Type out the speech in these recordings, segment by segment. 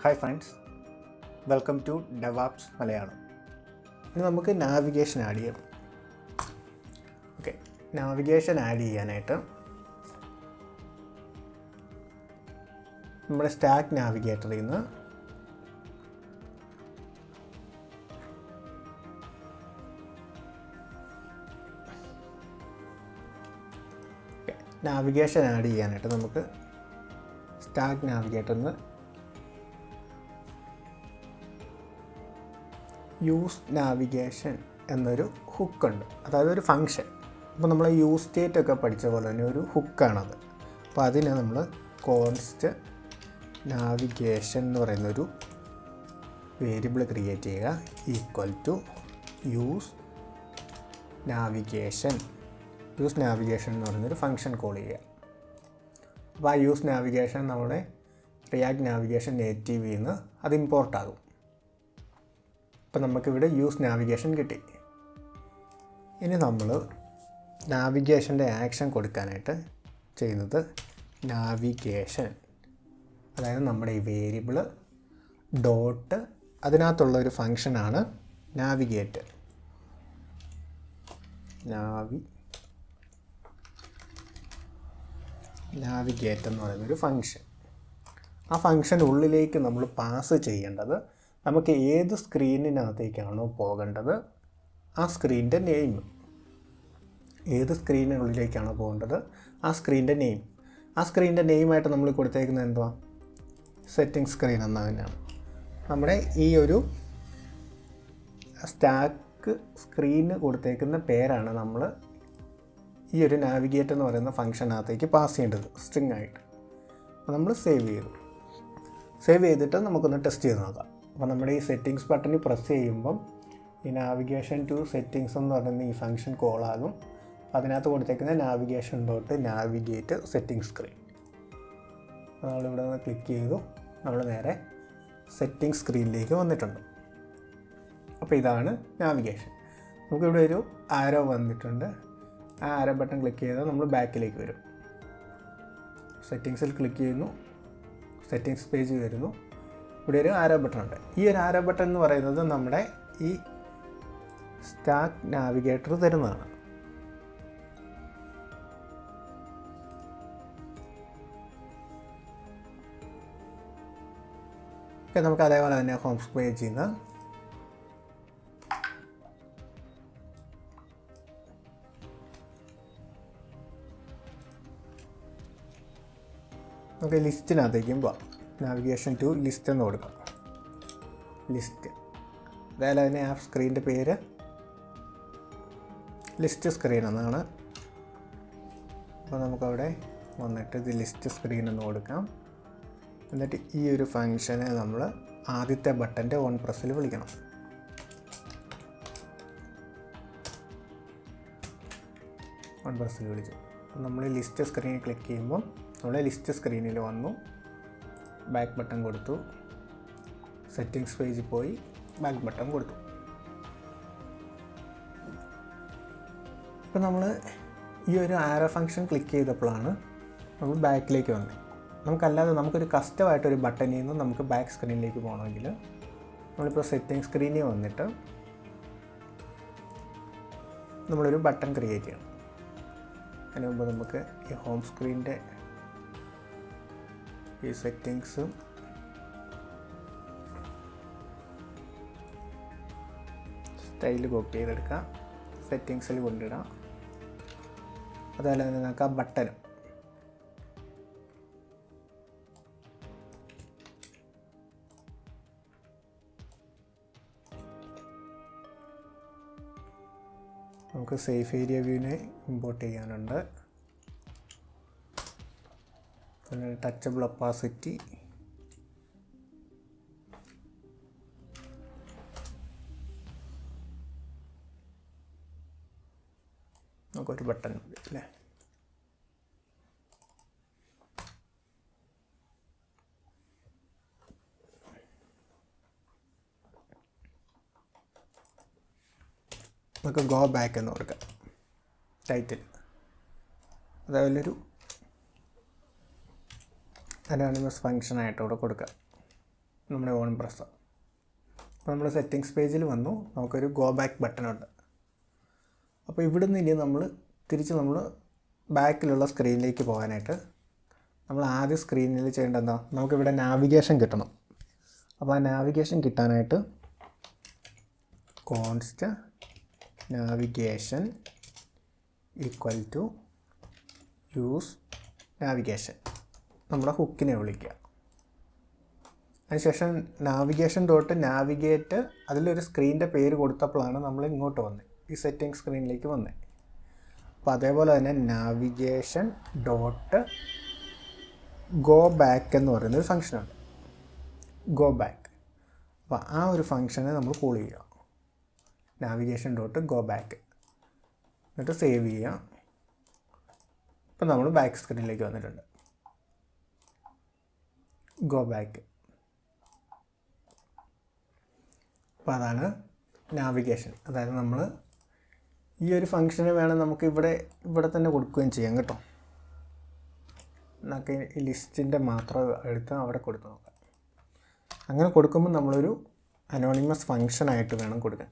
Hi friends, welcome to DevApps Malayalam. ഇനി നമുക്ക് navigation add ചെയ്യാം. ഓക്കെ, നാവിഗേഷൻ ആഡ് ചെയ്യാനായിട്ട് നമ്മുടെ സ്റ്റാക്ക് നാവിഗേറ്ററിൽ നിന്ന് നാവിഗേഷൻ ആഡ് ചെയ്യാനായിട്ട് നമുക്ക് സ്റ്റാക്ക് നാവിഗേറ്ററിൽ നിന്ന് യൂസ് നാവിഗേഷൻ എന്നൊരു ഹുക്കുണ്ട്, അതായത് ഒരു ഫങ്ഷൻ. അപ്പോൾ നമ്മൾ യൂസ് സ്റ്റേറ്റ് ഒക്കെ പഠിച്ച പോലെ തന്നെ ഒരു ഹുക്കാണത്. അപ്പോൾ അതിന് നമ്മൾ കോൺസ്റ്റ് നാവിഗേഷൻ എന്ന് പറയുന്നൊരു വേരിയബിൾ ക്രിയേറ്റ് ചെയ്യുക, equal to use navigation. Use navigation എന്ന് പറയുന്നൊരു ഫങ്ഷൻ കോൾ ചെയ്യുക. അപ്പോൾ ആ യൂസ് നാവിഗേഷൻ നമ്മുടെ റിയാക്ട് നാവിഗേഷൻ നേറ്റീവിൽ നിന്ന് അത് ഇമ്പോർട്ടാകും. അപ്പോൾ നമുക്കിവിടെ യൂസ് നാവിഗേഷൻ കിട്ടി. ഇനി നമ്മൾ നാവിഗേഷൻ്റെ ആക്ഷൻ കൊടുക്കാനായിട്ട് ചെയ്യുന്നത് നാവിഗേഷൻ, അതായത് നമ്മുടെ ഈ വേരിയബിൾ ഡോട്ട് അതിനകത്തുള്ള ഒരു ഫങ്ഷനാണ് നാവിഗേറ്റ്. നാവിഗേറ്റ് എന്ന് പറയുന്നൊരു ഫങ്ഷൻ. ആ ഫങ്ഷൻ ഉള്ളിലേക്ക് നമ്മൾ പാസ് ചെയ്യേണ്ടത് നമുക്ക് ഏത് സ്ക്രീനിനകത്തേക്കാണോ പോകേണ്ടത് ആ സ്ക്രീനിൻ്റെ നെയിം, ഏത് സ്ക്രീനിനുള്ളിലേക്കാണോ പോകേണ്ടത് ആ സ്ക്രീനിൻ്റെ നെയിം. ആ സ്ക്രീനിൻ്റെ നെയിമായിട്ട് നമ്മൾ കൊടുത്തേക്കുന്നത് എന്തുവാ? സെറ്റിംഗ് സ്ക്രീൻ എന്ന തന്നെയാണ്. നമ്മുടെ ഈ ഒരു സ്റ്റാക്ക് സ്ക്രീന് കൊടുത്തേക്കുന്ന പേരാണ് നമ്മൾ ഈ ഒരു നാവിഗേറ്റ് എന്ന് പറയുന്ന ഫംഗ്ഷനകത്തേക്ക് പാസ് ചെയ്യേണ്ടത് സ്ട്രിങ് ആയിട്ട്. അപ്പോൾ നമ്മൾ സേവ് ചെയ്തിട്ട് നമുക്കൊന്ന് ടെസ്റ്റ് ചെയ്ത് നോക്കാം. അപ്പോൾ നമ്മുടെ ഈ സെറ്റിങ്സ് ബട്ടണിൽ പ്രസ് ചെയ്യുമ്പം ഈ നാവിഗേഷൻ ടു സെറ്റിങ്സ് എന്ന് പറയുന്ന ഈ ഫംഗ്ഷൻ കോളാകും. അതിനകത്ത് കൊടുത്തേക്കുന്ന navigation dot navigate setting screen. നമ്മളിവിടെ നിന്ന് ക്ലിക്ക് ചെയ്തു, നമ്മൾ നേരെ സെറ്റിംഗ് സ്ക്രീനിലേക്ക് വന്നിട്ടുണ്ട്. അപ്പോൾ ഇതാണ് നാവിഗേഷൻ. നമുക്കിവിടെ ഒരു ആരോ വന്നിട്ടുണ്ട്. ആ ആരോ ബട്ടൺ ക്ലിക്ക് ചെയ്താൽ നമ്മൾ ബാക്കിലേക്ക് വരും. സെറ്റിങ്സിൽ ക്ലിക്ക് ചെയ്യുന്നു, സെറ്റിങ്സ് പേജ് വരുന്നു. ഇവിടെ ഒരു ആരോ ബട്ടൺ ഉണ്ട്. ഈ ഒരു ആരോ ബട്ടൺ എന്ന് പറയുന്നത് നമ്മുടെ ഈ സ്റ്റാക്ക് നാവിഗേറ്റർ തരുന്നതാണ്. നമുക്ക് അതേപോലെ തന്നെ ഹോം പേജിൽ നിന്ന് നമുക്ക് ലിസ്റ്റിനകത്തേക്കും പോവാം. നാവിഗേഷൻ ടു ലിസ്റ്റ് എന്ന് കൊടുക്കാം. ലിസ്റ്റ്, അതേപോലെ തന്നെ ആ സ്ക്രീനിൻ്റെ പേര് ലിസ്റ്റ് സ്ക്രീൻ എന്നാണ്. അപ്പോൾ നമുക്കവിടെ വന്നിട്ട് ഇത് ലിസ്റ്റ് സ്ക്രീൻ എന്ന് കൊടുക്കാം. എന്നിട്ട് ഈ ഒരു ഫങ്ഷനെ നമ്മൾ ആദ്യത്തെ ബട്ടൻ്റെ ഓൺ പ്രസ്സിൽ വിളിക്കണം. ഓൺ പ്രസ്സിൽ വിളിച്ചു. നമ്മൾ ലിസ്റ്റ് സ്ക്രീനിൽ ക്ലിക്ക് ചെയ്യുമ്പം നമ്മൾ ലിസ്റ്റ് സ്ക്രീനിൽ വന്നു. ബാക്ക് ബട്ടൺ കൊടുത്തു, സെറ്റിങ്സ് പേജിൽ പോയി ബാക്ക് ബട്ടൺ കൊടുത്തു. ഇപ്പോൾ നമ്മൾ ഈ ഒരു ആരോ ഫങ്ഷൻ ക്ലിക്ക് ചെയ്തപ്പോഴാണ് നമ്മൾ ബാക്കിലേക്ക് വന്നത്. നമുക്കല്ലാതെ നമുക്കൊരു കസ്റ്റമായിട്ടൊരു ബട്ടണിൽ നിന്ന് നമുക്ക് ബാക്ക് സ്ക്രീനിലേക്ക് പോകണമെങ്കിൽ നമ്മളിപ്പോൾ സെറ്റിംഗ് സ്ക്രീനിൽ വന്നിട്ട് നമ്മളൊരു ബട്ടൺ ക്രിയേറ്റ് ചെയ്യണം. അതിന് മുമ്പ് നമുക്ക് ഈ ഹോം സ്ക്രീനിൻ്റെ ഈ സെറ്റിങ്സ് സ്റ്റൈല് കോപ്പി ചെയ്തെടുക്കാം, സെറ്റിങ്സിൽ കൊണ്ടിടാം. അതുപോലെ തന്നെ നമുക്ക് ആ ബട്ടൺ നമുക്ക് സേഫ് ഏരിയ വ്യൂവിനെ ഇമ്പോർട്ട് ചെയ്യാനുണ്ട്. പിന്നെ ടച്ചബിൾ ഒപ്പാസിറ്റി, നമുക്കൊരു ബട്ടൺ അല്ലേ. നമുക്ക് ഗോ ബാക്ക് എന്ന് കൊടുക്കാം. ടൈറ്റിൽ അതേപോലൊരു അനോണിമസ് ഫങ്ഷനായിട്ട് ഇവിടെ കൊടുക്കാം. നമ്മുടെ ഓൺ പ്രസ്. അപ്പോൾ നമ്മൾ സെറ്റിങ്സ് പേജിൽ വന്നു, നമുക്കൊരു ഗോ ബാക്ക് ബട്ടൺ ഉണ്ട്. അപ്പോൾ ഇവിടുന്ന് ഇനി നമ്മൾ തിരിച്ച് ബാക്കിലുള്ള സ്ക്രീനിലേക്ക് പോകാനായിട്ട് നമ്മൾ ആദ്യം സ്ക്രീനിൽ ചെയ്യേണ്ടത് എന്താ, നമുക്കിവിടെ നാവിഗേഷൻ കിട്ടണം. അപ്പോൾ ആ നാവിഗേഷൻ കിട്ടാനായിട്ട് const navigation equal to use navigation, നമ്മുടെ ഹുക്കിനെ വിളിക്കുക. അതിനുശേഷം നാവിഗേഷൻ ഡോട്ട് നാവിഗേറ്റ്, അതിലൊരു സ്ക്രീനിൻ്റെ പേര് കൊടുത്തപ്പോഴാണ് നമ്മൾ ഇങ്ങോട്ട് വന്നത്, ഈ സെറ്റിംഗ് സ്ക്രീനിലേക്ക് വന്നത്. അപ്പോൾ അതേപോലെ തന്നെ നാവിഗേഷൻ ഡോട്ട് ഗോ ബാക്ക് എന്ന് പറയുന്നൊരു ഫംഗ്ഷനുണ്ട്, ഗോ ബാക്ക്. അപ്പോൾ ആ ഒരു ഫംഗ്ഷനെ നമ്മൾ കോൾ ചെയ്യുക, നാവിഗേഷൻ ഡോട്ട് ഗോ ബാക്ക്, എന്നിട്ട് സേവ് ചെയ്യുക. ഇപ്പോൾ നമ്മൾ ബാക്ക് സ്ക്രീനിലേക്ക് വന്നിട്ടുണ്ട്, ഗോ ബാക്ക്. അപ്പോൾ അതാണ് നാവിഗേഷൻ. അതായത് നമ്മൾ ഈ ഒരു ഫംഗ്ഷന് വേണം നമുക്ക് ഇവിടെ തന്നെ കൊടുക്കുകയും ചെയ്യാം കേട്ടോ. നമുക്ക് ഈ ലിസ്റ്റിൻ്റെ മാത്രം എടുത്ത് അവിടെ കൊടുത്ത് നോക്കാം. അങ്ങനെ കൊടുക്കുമ്പോൾ നമ്മളൊരു അനോണിമസ് ഫംഗ്ഷനായിട്ട് വേണം കൊടുക്കാൻ.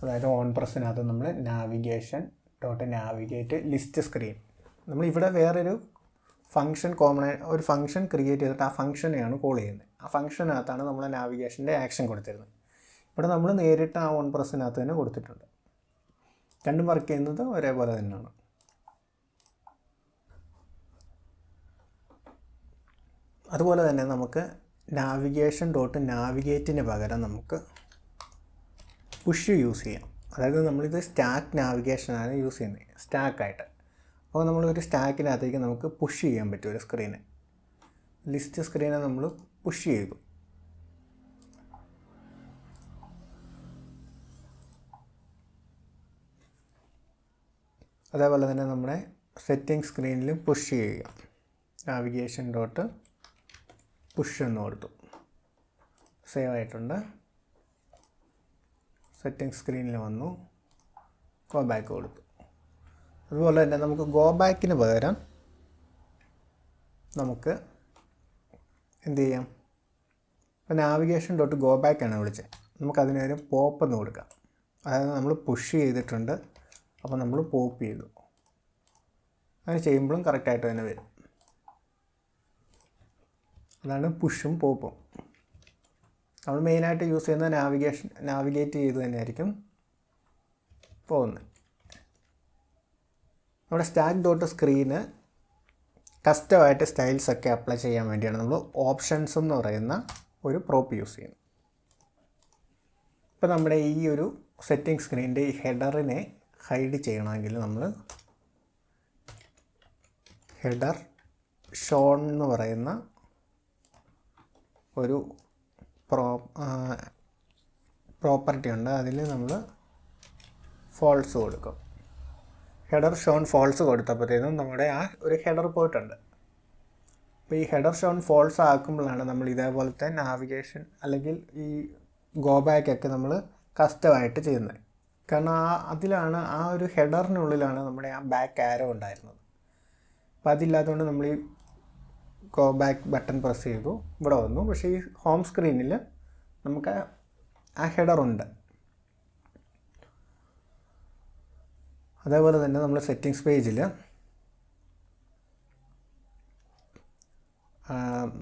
അതായത് ഓൺ പ്രസ്സിനകത്ത് നമ്മൾ navigation dot navigate list screen, നമ്മളിവിടെ വേറൊരു ഒരു ഫംഗ്ഷൻ ക്രിയേറ്റ് ചെയ്തിട്ട് ആ ഫംഗ്ഷനെയാണ് കോൾ ചെയ്യുന്നത്. ആ ഫംഗ്ഷനകത്താണ് നമ്മൾ നാവിഗേഷൻ്റെ ആക്ഷൻ കൊടുത്തിരുന്നത്. ഇവിടെ നമ്മൾ നേരിട്ട് ആ ഓൺ പ്രസ്സിനകത്ത് തന്നെ കൊടുത്തിട്ടുണ്ട്. രണ്ടും വർക്ക് ചെയ്യുന്നത് ഒരേപോലെ തന്നെയാണ്. അതുപോലെ തന്നെ നമുക്ക് നാവിഗേഷൻ ഡോട്ട് നാവിഗേറ്റിന് പകരം നമുക്ക് പുഷ് യൂസ് ചെയ്യാം. അതായത് നമ്മളിത് സ്റ്റാക്ക് നാവിഗേഷനാണ് യൂസ് ചെയ്യുന്നത്, സ്റ്റാക്കായിട്ട്. അപ്പോൾ നമ്മളൊരു സ്റ്റാക്കിനകത്തേക്ക് നമുക്ക് പുഷ് ചെയ്യാൻ പറ്റും ഒരു സ്ക്രീന്. ലിസ്റ്റ് സ്ക്രീനെ നമ്മൾ പുഷ് ചെയ്തു. അതേപോലെ തന്നെ നമ്മുടെ സെറ്റിംഗ് സ്ക്രീനിൽ പുഷ് ചെയ്യുക, നാവിഗേഷൻ ഡോട്ട് പുഷ് എന്ന് കൊടുത്തു, സേവ് ആയിട്ടുണ്ട്. സെറ്റിംഗ് സ്ക്രീനിൽ വന്നു, ഗോ ബാക്ക് കൊടുത്തു. അതുപോലെ തന്നെ നമുക്ക് ഗോ ബാക്കിന് പകരം നമുക്ക് എന്ത് ചെയ്യാം, ഇപ്പോൾ നാവിഗേഷൻ ഡോട്ട് ഗോ ബാക്കാണ് വിളിച്ചത്, നമുക്കതിനൊരു പോപ്പ് എന്ന് കൊടുക്കാം. അതായത് നമ്മൾ പുഷ് ചെയ്തിട്ടുണ്ട്, അപ്പോൾ നമ്മൾ പോപ്പ് ചെയ്തു. അങ്ങനെ ചെയ്യുമ്പോഴും കറക്റ്റായിട്ട് തന്നെ വരും. അതാണ് പുഷും പോപ്പും. നമ്മൾ മെയിനായിട്ട് യൂസ് ചെയ്യുന്ന നാവിഗേറ്റ് ചെയ്ത് തന്നെയായിരിക്കും പോകുന്നത്. നമ്മുടെ സ്റ്റാക്ക് ഡോട്ട് സ്ക്രീന് കസ്റ്റമായിട്ട് സ്റ്റൈൽസൊക്കെ അപ്ലൈ ചെയ്യാൻ വേണ്ടിയാണ് നമ്മൾ ഓപ്ഷൻസ് എന്ന് പറയുന്ന ഒരു പ്രോപ്പ് യൂസ് ചെയ്യുന്നത്. ഇപ്പോൾ നമ്മുടെ ഈ ഒരു സെറ്റിംഗ് സ്ക്രീനിൻ്റെ ഈ ഹെഡറിനെ ഹൈഡ് ചെയ്യണമെങ്കിൽ നമ്മൾ ഹെഡർ ഷോൺ എന്ന് പറയുന്ന ഒരു പ്രോപ്പർട്ടി ഉണ്ട്. അതിൽ നമ്മൾ ഫോൾസ് കൊടുക്കും. ഹെഡർ ഷോൺ ഫോൾസ് കൊടുത്തപ്പോഴത്തേനും നമ്മുടെ ആ ഒരു ഹെഡർ പോയിട്ടുണ്ട്. അപ്പോൾ ഈ ഹെഡർ ഷോൺ ഫോൾസ് ആക്കുമ്പോഴാണ് നമ്മൾ ഇതേപോലത്തെ നാവിഗേഷൻ അല്ലെങ്കിൽ ഈ ഗോ ബാക്കൊക്കെ നമ്മൾ കസ്റ്റമായിട്ട് ചെയ്യുന്നത്. കാരണം അതിലാണ് ആ ഒരു ഹെഡറിനുള്ളിലാണ് നമ്മുടെ ആ ബാക്ക് ആരോ ഉണ്ടായിരുന്നത്. അപ്പോൾ അതില്ലാത്തതുകൊണ്ട് നമ്മൾ ഈ ഗോ ബാക്ക് ബട്ടൺ പ്രസ് ചെയ്തു, ഇവിടെ വന്നു. പക്ഷേ ഈ ഹോം സ്ക്രീനിൽ നമുക്ക് ആ ഹെഡറുണ്ട്. അതേപോലെ തന്നെ നമ്മൾ സെറ്റിംഗ്സ് പേജിൽ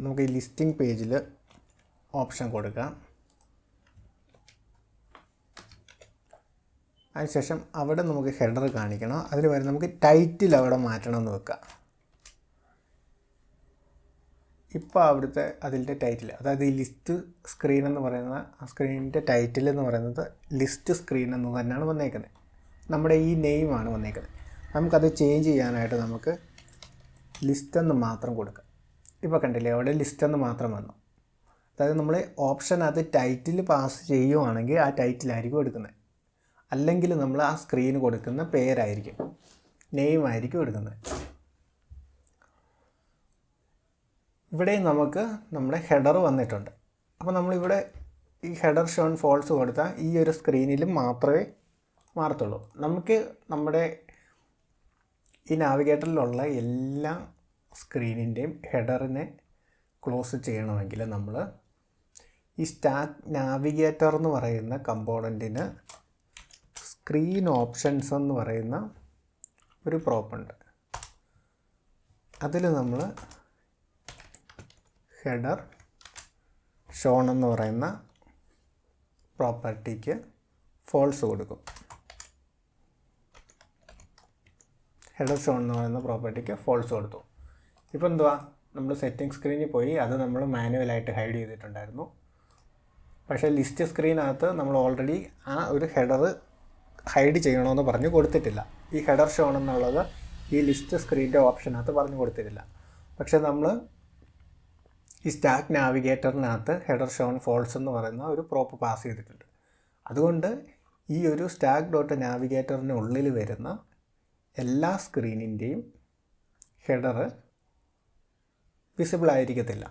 നമുക്ക് ഈ ലിസ്റ്റിംഗ് പേജിൽ ഓപ്ഷൻ കൊടുക്കാം. അതിനുശേഷം അവിടെ നമുക്ക് ഹെഡർ കാണിക്കണം. അതിന് വരെ നമുക്ക് ടൈറ്റിൽ അവിടെ മാറ്റണമെന്ന് വെക്കാം. ഇപ്പോൾ അവിടുത്തെ അതിൻ്റെ ടൈറ്റിൽ, അതായത് ഈ ലിസ്റ്റ് സ്ക്രീൻ എന്ന് പറയുന്ന ആ സ്ക്രീനിൻ്റെ ടൈറ്റിൽ എന്ന് പറയുന്നത് ലിസ്റ്റ് സ്ക്രീൻ എന്ന് തന്നെയാണ് വന്നേക്കുന്നത്. നമ്മുടെ ഈ നെയിമാണ് വന്നേക്കുന്നത്. നമുക്കത് ചേഞ്ച് ചെയ്യാനായിട്ട് നമുക്ക് ലിസ്റ്റ് എന്ന് മാത്രം കൊടുക്കാം. ഇപ്പോൾ കണ്ടില്ലേ, അവിടെ ലിസ്റ്റ് എന്ന് മാത്രം വന്നു. അതായത് നമ്മൾ ഓപ്ഷൻ അത് ടൈറ്റിൽ പാസ് ചെയ്യുവാണെങ്കിൽ ആ ടൈറ്റിലായിരിക്കും എടുക്കുന്നത്. അല്ലെങ്കിൽ നമ്മൾ ആ സ്ക്രീന് കൊടുക്കുന്ന പേരായിരിക്കും, നെയിം ആയിരിക്കും എടുക്കുന്നത്. ഇവിടെ നമുക്ക് നമ്മുടെ ഹെഡർ വന്നിട്ടുണ്ട്. അപ്പോൾ നമ്മളിവിടെ ഈ ഹെഡർ ഷോൺ ഫോൾസ് കൊടുത്താൽ ഈ ഒരു സ്ക്രീനിൽ മാത്രമേ മാറത്തുള്ളൂ. നമുക്ക് നമ്മുടെ ഈ നാവിഗേറ്ററിലുള്ള എല്ലാ സ്ക്രീനിൻ്റെയും ഹെഡറിനെ ക്ലോസ് ചെയ്യണമെങ്കിൽ നമ്മൾ ഈ സ്റ്റാക്ക് നാവിഗേറ്റർ എന്ന് പറയുന്ന കമ്പോണൻറ്റിന് സ്ക്രീൻ ഓപ്ഷൻസ് എന്ന് പറയുന്ന ഒരു പ്രോപ്പുണ്ട്. അതിൽ നമ്മൾ ഹെഡർ ഷോൺ എന്ന് പറയുന്ന പ്രോപ്പർട്ടിക്ക് ഫോൾസ് കൊടുക്കും. ഹെഡർ ഷോൺ എന്ന് പറയുന്ന പ്രോപ്പർട്ടിക്ക് ഫോൾസ് കൊടുത്തു. ഇപ്പോൾ എന്തുവാ, നമ്മൾ സെറ്റിംഗ് സ്ക്രീനിൽ പോയി അത് നമ്മൾ മാനുവലായിട്ട് ഹൈഡ് ചെയ്തിട്ടുണ്ടായിരുന്നു. പക്ഷേ ലിസ്റ്റ് സ്ക്രീനകത്ത് നമ്മൾ ഓൾറെഡി ആ ഒരു ഹെഡർ ഹൈഡ് ചെയ്യണമെന്ന് പറഞ്ഞ് കൊടുത്തിട്ടില്ല. ഈ ഹെഡർ ഷോൺ എന്നുള്ളത് ഈ ലിസ്റ്റ് സ്ക്രീനിൻ്റെ ഓപ്ഷനകത്ത് പറഞ്ഞു കൊടുത്തിട്ടില്ല. പക്ഷേ നമ്മൾ ഈ സ്റ്റാക്ക് നാവിഗേറ്ററിനകത്ത് ഹെഡർ ഷോൺ ഫോൾസ് എന്ന് പറയുന്ന ഒരു പ്രോപ്പ് പാസ് ചെയ്തിട്ടുണ്ട്. അതുകൊണ്ട് ഈ ഒരു സ്റ്റാക്ക് ഡോട്ട് നാവിഗേറ്ററിനുള്ളിൽ വരുന്ന എല്ലാ സ്ക്രീനിൻ്റെയും ഹെഡർ വിസിബിൾ ആയിരിക്കത്തില്ല,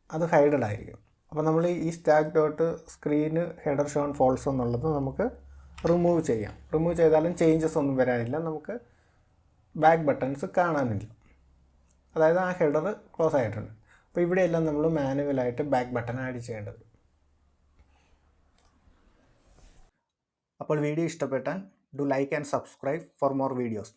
അത് ഹൈഡഡ് ആയിരിക്കും. അപ്പോൾ നമ്മൾ ഈ stack dot screen header shown false എന്നുള്ളത് നമുക്ക് റിമൂവ് ചെയ്യാം. റിമൂവ് ചെയ്താലും ചേഞ്ചസ് ഒന്നും വരാനില്ല, നമുക്ക് ബാക്ക് ബട്ടൺസ് കാണാനില്ല. അതായത് ആ ഹെഡർ ക്ലോസ് ആയിട്ടുണ്ട്. അപ്പോൾ ഇവിടെയെല്ലാം നമ്മൾ മാനുവലായിട്ട് ബാക്ക് ബട്ടൺ ആഡ് ചെയ്യേണ്ടത്. അപ്പോൾ വീഡിയോ ഇഷ്ടപ്പെട്ടാൽ do like and subscribe for more videos.